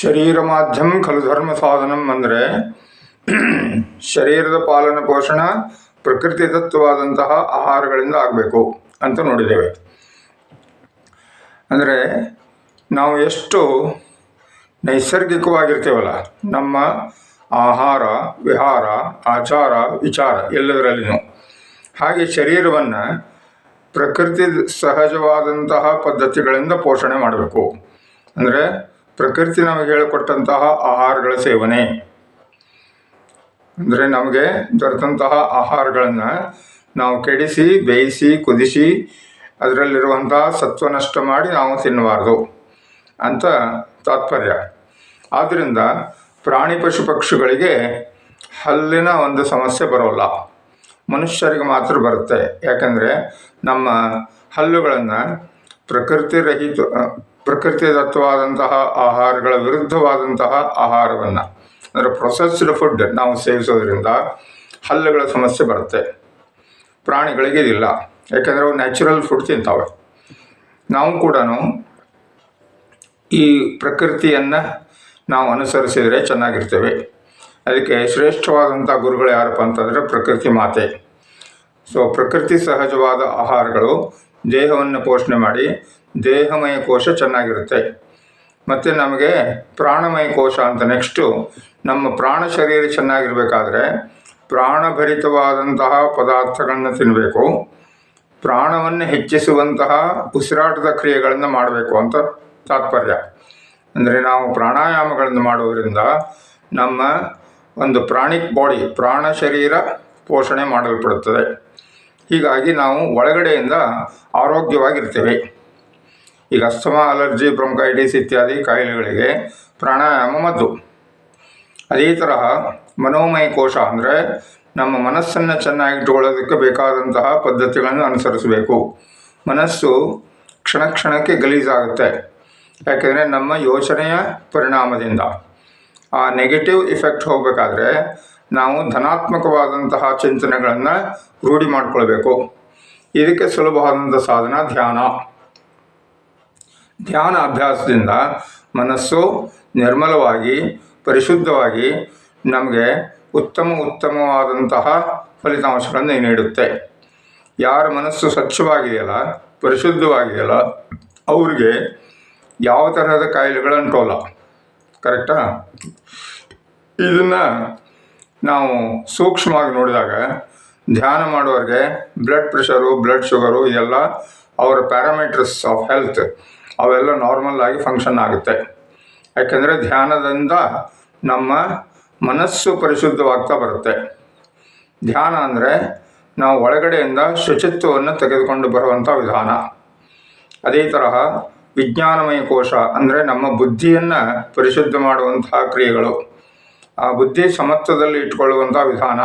ಶರೀರ ಮಾಧ್ಯಮ ಖಲು ಧರ್ಮ ಸಾಧನಂ ಅಂದರೆ ಶರೀರದ ಪಾಲನ ಪೋಷಣ ಪ್ರಕೃತಿ ದತ್ತವಾದಂತಹ ಆಹಾರಗಳಿಂದ ಆಗಬೇಕು ಅಂತ ನೋಡಿದ್ದೇವೆ. ಅಂದರೆ ನಾವು ಎಷ್ಟು ನೈಸರ್ಗಿಕವಾಗಿರ್ತೇವಲ್ಲ, ನಮ್ಮ ಆಹಾರ ವಿಹಾರ ಆಚಾರ ವಿಚಾರ ಎಲ್ಲದರಲ್ಲಿನೂ, ಹಾಗೆ ಶರೀರವನ್ನು ಪ್ರಕೃತಿ ಸಹಜವಾದಂತಹ ಪದ್ಧತಿಗಳಿಂದ ಪೋಷಣೆ ಮಾಡಬೇಕು. ಅಂದರೆ ಪ್ರಕೃತಿ ನಮಗೆ ಹೇಳಿಕೊಟ್ಟಂತಹ ಆಹಾರಗಳ ಸೇವನೆ, ಅಂದರೆ ನಮಗೆ ದೊರೆತಂತಹ ಆಹಾರಗಳನ್ನು ನಾವು ಕೆಡಿಸಿ ಬೇಯಿಸಿ ಕುದಿಸಿ ಅದರಲ್ಲಿರುವಂತಹ ಸತ್ವ ನಷ್ಟ ಮಾಡಿ ನಾವು ತಿನ್ನಬಾರ್ದು ಅಂತ ತಾತ್ಪರ್ಯ. ಆದ್ದರಿಂದ ಪ್ರಾಣಿ ಪಶು ಪಕ್ಷಿಗಳಿಗೆ ಹಲ್ಲಿನ ಒಂದು ಸಮಸ್ಯೆ ಬರೋಲ್ಲ, ಮನುಷ್ಯರಿಗೆ ಮಾತ್ರ ಬರುತ್ತೆ. ಯಾಕಂದರೆ ನಮ್ಮ ಹಲ್ಲುಗಳನ್ನು ಪ್ರಕೃತಿದತ್ತವಾದಂತಹ ಆಹಾರಗಳ ವಿರುದ್ಧವಾದಂತಹ ಆಹಾರವನ್ನು, ಅಂದರೆ ಪ್ರೊಸೆಸ್ಡ್ ಫುಡ್ ನಾವು ಸೇವಿಸೋದ್ರಿಂದ ಹಲ್ಲುಗಳ ಸಮಸ್ಯೆ ಬರುತ್ತೆ. ಪ್ರಾಣಿಗಳಿಗೆ ಇದಿಲ್ಲ, ಯಾಕೆಂದರೆ ಅವು ನ್ಯಾಚುರಲ್ ಫುಡ್ ತಿಂತಾವೆ. ನಾವು ಕೂಡ ಈ ಪ್ರಕೃತಿಯನ್ನು ನಾವು ಅನುಸರಿಸಿದರೆ ಚೆನ್ನಾಗಿರ್ತೇವೆ. ಅದಕ್ಕೆ ಶ್ರೇಷ್ಠವಾದಂಥ ಗುರುಗಳು ಯಾರಪ್ಪ ಅಂತಂದರೆ ಪ್ರಕೃತಿ ಮಾತೆ. ಸೊ ಪ್ರಕೃತಿ ಸಹಜವಾದ ಆಹಾರಗಳು ದೇಹವನ್ನು ಪೋಷಣೆ ಮಾಡಿ ದೇಹಮಯ ಕೋಶ ಚೆನ್ನಾಗಿರುತ್ತೆ. ಮತ್ತು ನಮಗೆ ಪ್ರಾಣಮಯ ಕೋಶ ಅಂತ ನೆಕ್ಸ್ಟು ನಮ್ಮ ಪ್ರಾಣ ಶರೀರ ಚೆನ್ನಾಗಿರಬೇಕಾದ್ರೆ ಪ್ರಾಣಭರಿತವಾದಂತಹ ಪದಾರ್ಥಗಳನ್ನು ತಿನ್ನಬೇಕು, ಪ್ರಾಣವನ್ನು ಹೆಚ್ಚಿಸುವಂತಹ ಉಸಿರಾಟದ ಕ್ರಿಯೆಗಳನ್ನು ಮಾಡಬೇಕು ಅಂತ ತಾತ್ಪರ್ಯ. ಅಂದರೆ ನಾವು ಪ್ರಾಣಾಯಾಮಗಳನ್ನು ಮಾಡೋದರಿಂದ ನಮ್ಮ ಒಂದು ಪ್ರಾಣಿಕ್ ಬಾಡಿ, ಪ್ರಾಣ ಶರೀರ ಪೋಷಣೆ ಮಾಡಲ್ಪಡುತ್ತದೆ. ಹೀಗಾಗಿ ನಾವು ಒಳಗಡೆಯಿಂದ ಆರೋಗ್ಯವಾಗಿರ್ತೇವೆ. ಈಗ ಅಸ್ತಮಾ, ಅಲರ್ಜಿ, ಬ್ರೊಂಕೈಟಿಸ್ ಇತ್ಯಾದಿ ಕಾಯಿಲೆಗಳಿಗೆ ಪ್ರಾಣಾಯಾಮ ಮದ್ದು. ಅದೇ ತರಹ ಮನೋಮಯ ಕೋಶ ಅಂದರೆ ನಮ್ಮ ಮನಸ್ಸನ್ನು ಚೆನ್ನಾಗಿಟ್ಟುಕೊಳ್ಳೋದಕ್ಕೆ ಬೇಕಾದಂತಹ ಪದ್ಧತಿಗಳನ್ನು ಅನುಸರಿಸಬೇಕು. ಮನಸ್ಸು ಕ್ಷಣ ಕ್ಷಣಕ್ಕೆ ಗಲೀಜಾಗುತ್ತೆ, ಯಾಕೆಂದರೆ ನಮ್ಮ ಯೋಚನೆಯ ಪರಿಣಾಮದಿಂದ. ಆ ನೆಗೆಟಿವ್ ಇಫೆಕ್ಟ್ ಹೋಗಬೇಕಾದ್ರೆ ನಾವು ಧನಾತ್ಮಕವಾದಂತಹ ಚಿಂತನೆಗಳನ್ನು ರೂಢಿ ಮಾಡಿಕೊಳ್ಬೇಕು. ಇದಕ್ಕೆ ಸುಲಭವಾದಂಥ ಸಾಧನ ಧ್ಯಾನ. ಧ್ಯಾನ ಅಭ್ಯಾಸದಿಂದ ಮನಸ್ಸು ನಿರ್ಮಲವಾಗಿ ಪರಿಶುದ್ಧವಾಗಿ ನಮಗೆ ಉತ್ತಮವಾದಂತಹ ಫಲಿತಾಂಶಗಳನ್ನು ನೀಡುತ್ತೆ. ಯಾರ ಮನಸ್ಸು ಸ್ವಚ್ಛವಾಗಿದೆಯಲ್ಲ, ಪರಿಶುದ್ಧವಾಗಿದೆಯಲ್ಲ, ಅವ್ರಿಗೆ ಯಾವ ತರಹದ ಕಾಯಿಲೆಗಳು ಅಂಟೋಲ್ಲ. ಕರೆಕ್ಟಾ? ಇದನ್ನು ನಾವು ಸೂಕ್ಷ್ಮವಾಗಿ ನೋಡಿದಾಗ ಧ್ಯಾನ ಮಾಡುವವರಿಗೆ ಬ್ಲಡ್ ಪ್ರೆಷರು, ಬ್ಲಡ್ ಶುಗರು ಇದೆಲ್ಲ ಅವರ ಪ್ಯಾರಾಮೀಟರ್ಸ್ ಆಫ್ ಹೆಲ್ತ್ ಅವೆಲ್ಲ ನಾರ್ಮಲ್ ಆಗಿ ಫಂಕ್ಷನ್ ಆಗುತ್ತೆ. ಯಾಕೆಂದರೆ ಧ್ಯಾನದಿಂದ ನಮ್ಮ ಮನಸ್ಸು ಪರಿಶುದ್ಧವಾಗ್ತಾ ಬರುತ್ತೆ. ಧ್ಯಾನ ಅಂದರೆ ನಾವು ಒಳಗಡೆಯಿಂದ ಶುಚಿತ್ವವನ್ನು ತೆಗೆದುಕೊಂಡು ಬರುವಂಥ ವಿಧಾನ. ಅದೇ ತರಹ ವಿಜ್ಞಾನಮಯ ಕೋಶ ಅಂದರೆ ನಮ್ಮ ಬುದ್ಧಿಯನ್ನು ಪರಿಶುದ್ಧ ಮಾಡುವಂತಹ ಕ್ರಿಯೆಗಳು. ಆ ಬುದ್ಧಿ ಸಮತ್ವದಲ್ಲಿ ಇಟ್ಕೊಳ್ಳುವಂಥ ವಿಧಾನ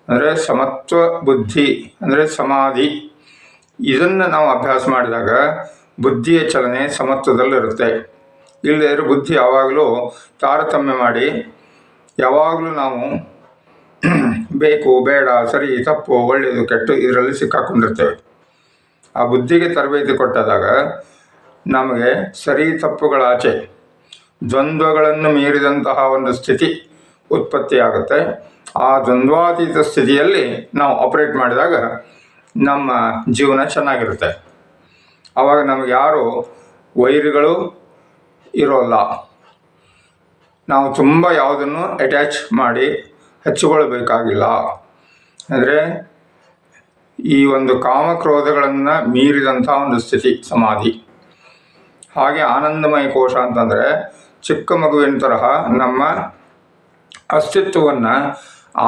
ಅಂದರೆ ಸಮತ್ವ ಬುದ್ಧಿ ಅಂದರೆ ಸಮಾಧಿ. ಇದನ್ನು ನಾವು ಅಭ್ಯಾಸ ಮಾಡಿದಾಗ ಬುದ್ಧಿಯ ಚಲನೆ ಸಮತ್ವದಲ್ಲಿರುತ್ತೆ. ಇಲ್ಲದೇ ಬುದ್ಧಿ ಯಾವಾಗಲೂ ತಾರತಮ್ಯ ಮಾಡಿ ಯಾವಾಗಲೂ ನಾವು ಬೇಕು ಬೇಡ, ಸರಿ ತಪ್ಪು, ಒಳ್ಳೆಯದು ಕೆಟ್ಟು ಇದರಲ್ಲಿ ಸಿಕ್ಕಾಕೊಂಡಿರ್ತೇವೆ. ಆ ಬುದ್ಧಿಗೆ ತರಬೇತಿ ಕೊಟ್ಟಾಗ ನಮಗೆ ಸರಿ ತಪ್ಪುಗಳಾಚೆ ದ್ವಂದ್ವಗಳನ್ನು ಮೀರಿದಂತಹ ಒಂದು ಸ್ಥಿತಿ ಉತ್ಪತ್ತಿಯಾಗುತ್ತೆ. ಆ ದ್ವಂದ್ವಾತೀತ ಸ್ಥಿತಿಯಲ್ಲಿ ನಾವು ಆಪರೇಟ್ ಮಾಡಿದಾಗ ನಮ್ಮ ಜೀವನ ಚೆನ್ನಾಗಿರುತ್ತೆ. ಆವಾಗ ನಮಗೆ ಯಾರು ವೈರಿಗಳು ಇರೋಲ್ಲ. ನಾವು ತುಂಬ ಯಾವುದನ್ನು ಅಟ್ಯಾಚ್ ಮಾಡಿ ಹಚ್ಚಿಕೊಳ್ಳಬೇಕಾಗಿಲ್ಲ. ಅಂದರೆ ಈ ಒಂದು ಕಾಮಕ್ರೋಧಗಳನ್ನು ಮೀರಿದಂಥ ಒಂದು ಸ್ಥಿತಿ ಸಮಾಧಿ. ಹಾಗೆ ಆನಂದಮಯ ಕೋಶ ಅಂತಂದರೆ ಚಿಕ್ಕ ಮಗುವಿನ ತರಹ ನಮ್ಮ ಅಸ್ತಿತ್ವವನ್ನು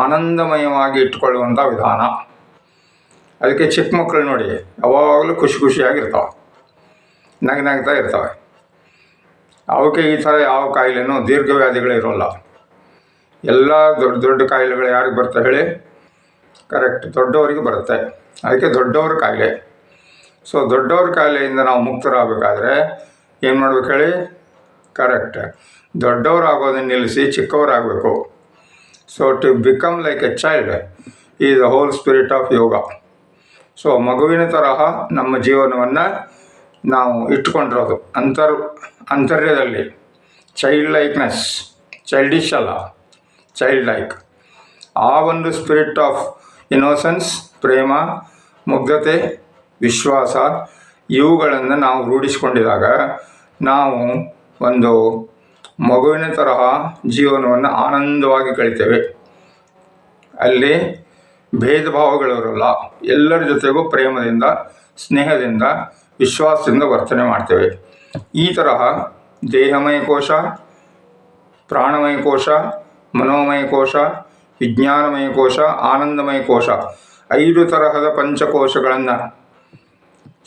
ಆನಂದಮಯವಾಗಿ ಇಟ್ಟುಕೊಳ್ಳುವಂಥ ವಿಧಾನ. ಅದಕ್ಕೆ ಚಿಕ್ಕ ಮಕ್ಕಳು ನೋಡಿ ಯಾವಾಗಲೂ ಖುಷಿಯಾಗಿರ್ತಾವೆ, ನಗ್ತಾ ಇರ್ತವೆ. ಅವಕ್ಕೆ ಈ ಥರ ಯಾವ ಕಾಯಿಲೆನೂ ದೀರ್ಘವ್ಯಾಧಿಗಳಿರೋಲ್ಲ. ಎಲ್ಲ ದೊಡ್ಡ ದೊಡ್ಡ ಕಾಯಿಲೆಗಳು ಯಾರಿಗೆ ಬರ್ತವೆ ಹೇಳಿ? ಕರೆಕ್ಟ್, ದೊಡ್ಡವರಿಗೆ ಬರುತ್ತೆ. ಅದಕ್ಕೆ ದೊಡ್ಡವ್ರ ಕಾಯಿಲೆ. ಸೊ ದೊಡ್ಡವ್ರ ಕಾಯಿಲೆಯಿಂದ ನಾವು ಮುಕ್ತರಾಗಬೇಕಾದ್ರೆ ಏನು ಮಾಡ್ಬೇಕು ಹೇಳಿ? ಕರೆಕ್ಟ್, ದೊಡ್ಡವರಾಗೋದನ್ನು ನಿಲ್ಲಿಸಿ ಚಿಕ್ಕವರಾಗಬೇಕು. So to become like a child is the whole spirit of yoga. So ಮಗುವಿನ ತರಹ ನಮ್ಮ ಜೀವನವನ್ನು ನಾವು ಇಟ್ಟುಕೊಂಡಿರೋದು ಅಂತರ್ಯದಲ್ಲಿ. ಚೈಲ್ಡಿಶ್ ಅಲ್ಲ, ಚೈಲ್ಡ್ ಲೈಕ್. ಆ ಒಂದು ಸ್ಪಿರಿಟ್ ಆಫ್ ಇನ್ನೋಸೆನ್ಸ್, ಪ್ರೇಮ, ಮುಗ್ಧತೆ, ವಿಶ್ವಾಸ ಇವುಗಳನ್ನು ನಾವು ರೂಢಿಸ್ಕೊಂಡಿದಾಗ ನಾವು ಒಂದು ಮಗುವಿನ ತರಹ ಜೀವನವನ್ನು ಆನಂದವಾಗಿ ಕಳಿತೇವೆ. ಅಲ್ಲಿ ಭೇದ ಭಾವಗಳಿರಲ್ಲ. ಎಲ್ಲರ ಜೊತೆಗೂ ಪ್ರೇಮದಿಂದ, ಸ್ನೇಹದಿಂದ, ವಿಶ್ವಾಸದಿಂದ ವರ್ತನೆ ಮಾಡ್ತೇವೆ. ಈ ತರಹ ದೇಹಮಯ ಕೋಶ, ಪ್ರಾಣಮಯ ಕೋಶ, ಮನೋಮಯ ಕೋಶ, ವಿಜ್ಞಾನಮಯ ಕೋಶ, ಆನಂದಮಯ ಕೋಶ 5 ತರಹದ ಪಂಚಕೋಶಗಳನ್ನು,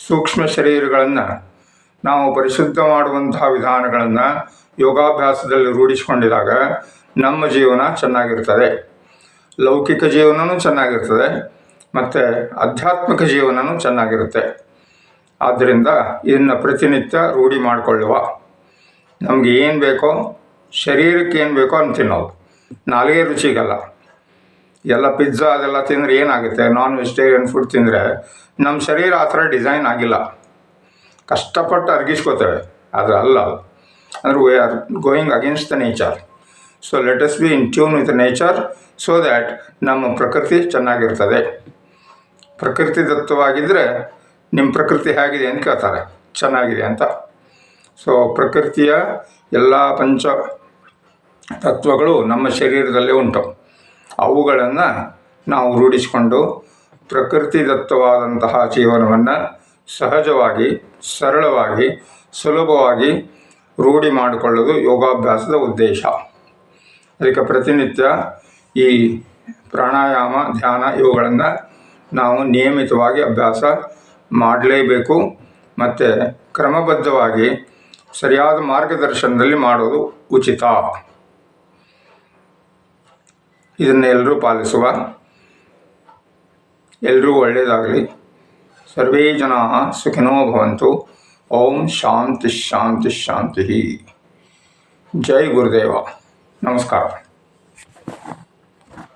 ಸೂಕ್ಷ್ಮ ಶರೀರಗಳನ್ನು ನಾವು ಪರಿಶುದ್ಧ ಮಾಡುವಂತಹ ವಿಧಾನಗಳನ್ನು ಯೋಗಾಭ್ಯಾಸದಲ್ಲಿ ರೂಢಿಸಿಕೊಂಡಿದಾಗ ನಮ್ಮ ಜೀವನ ಚೆನ್ನಾಗಿರ್ತದೆ. ಲೌಕಿಕ ಜೀವನವೂ ಚೆನ್ನಾಗಿರ್ತದೆ ಮತ್ತು ಆಧ್ಯಾತ್ಮಿಕ ಜೀವನವೂ ಚೆನ್ನಾಗಿರುತ್ತೆ. ಆದ್ದರಿಂದ ಇದನ್ನು ಪ್ರತಿನಿತ್ಯ ರೂಢಿ ಮಾಡಿಕೊಳ್ಳುವ. ನಮಗೆ ಏನು ಬೇಕೋ, ಶರೀರಕ್ಕೆ ಏನು ಬೇಕೋ ಅಂತ ತಿನ್ನೋದು, ನಾಲಿಗೆ ರುಚಿಗಲ್ಲ. ಎಲ್ಲ ಪಿಜ್ಜಾ ಅದೆಲ್ಲ ತಿಂದರೆ ಏನಾಗುತ್ತೆ? ನಾನ್ ವೆಜಿಟೇರಿಯನ್ ಫುಡ್ ತಿಂದರೆ ನಮ್ಮ ಶರೀರ ಆ ಥರ ಡಿಸೈನ್ ಆಗಿಲ್ಲ. ಕಷ್ಟಪಟ್ಟು ಅರ್ಗಿಸ್ಕೋತೇವೆ, ಆದರೆ ಅಲ್ಲ. ಅಂದರೆ we are going against the nature. So let us be in tune with nature, so that ನಮ್ಮ ಪ್ರಕೃತಿ ಚೆನ್ನಾಗಿರ್ತದೆ. ಪ್ರಕೃತಿ ದತ್ತವಾಗಿದ್ದರೆ ನಿಮ್ಮ ಪ್ರಕೃತಿ ಹೇಗಿದೆ ಅಂತ ಕೇಳ್ತಾರೆ, ಚೆನ್ನಾಗಿದೆ ಅಂತ. ಸೊ ಪ್ರಕೃತಿಯ ಎಲ್ಲ ಪಂಚ ತತ್ವಗಳು ನಮ್ಮ ಶರೀರದಲ್ಲೇ ಉಂಟು. ಅವುಗಳನ್ನು ನಾವು ರೂಢಿಸಿಕೊಂಡು ಪ್ರಕೃತಿ ದತ್ತವಾದಂತಹ ಜೀವನವನ್ನು ಸಹಜವಾಗಿ, ಸರಳವಾಗಿ, ಸುಲಭವಾಗಿ ರೂಢಿ ಮಾಡಿಕೊಳ್ಳೋದು ಯೋಗಾಭ್ಯಾಸದ ಉದ್ದೇಶ. ಅದಕ್ಕೆ ಪ್ರತಿನಿತ್ಯ ಈ ಪ್ರಾಣಾಯಾಮ, ಧ್ಯಾನ ಇವುಗಳನ್ನು ನಾವು ನಿಯಮಿತವಾಗಿ ಅಭ್ಯಾಸ ಮಾಡಲೇಬೇಕು. ಮತ್ತು ಕ್ರಮಬದ್ಧವಾಗಿ ಸರಿಯಾದ ಮಾರ್ಗದರ್ಶನದಲ್ಲಿ ಮಾಡೋದು ಉಚಿತ. ಇದನ್ನೆಲ್ಲರೂ ಪಾಲಿಸುವ. ಎಲ್ಲರೂ ಒಳ್ಳೆಯದಾಗಲಿ. ಸರ್ವೇ ಜನಾಃ ಸುಖಿನೋ ಭವಂತು. ಓಂ ಶಾಂತಿ ಶಾಂತಿ ಶಾಂತಿ. ಜೈ ಗುರುದೇವ. ನಮಸ್ಕಾರ.